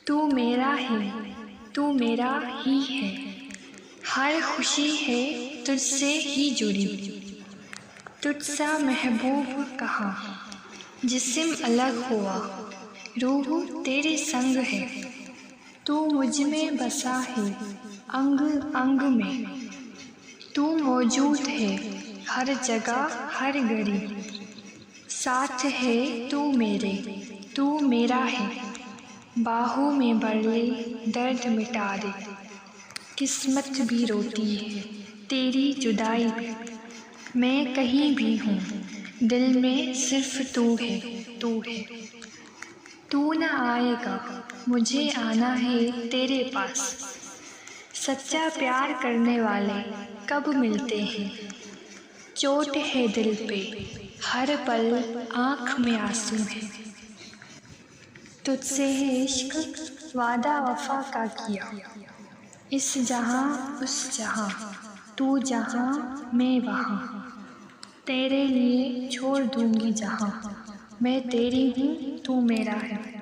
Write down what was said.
तू मेरा है, तू मेरा ही है, हर खुशी है तुझसे ही जुड़ी। तुझसा महबूब कहाँ, जिस्म अलग हुआ, रूह तेरे संग है। तू मुझ में बसा है अंग अंग में, तू मौजूद है हर जगह हर घड़ी। साथ है तू मेरे, तू मेरा है, बाहों में भर ले दर्द मिटा दे। किस्मत भी रोती है तेरी जुदाई पे, मैं कहीं भी हूँ दिल में सिर्फ तू है, तू है। तू न आएगा मुझे आना है तेरे पास, सच्चा प्यार करने वाले कब मिलते हैं। चोट है दिल पे हर पल आँख में आंसू है, तुझसे है इश्क वादा वफा का किया। इस जहाँ उस जहाँ, तू जहाँ मैं वहाँ, तेरे लिए छोड़ दूँगी जहाँ। मैं तेरी हूँ तू मेरा है।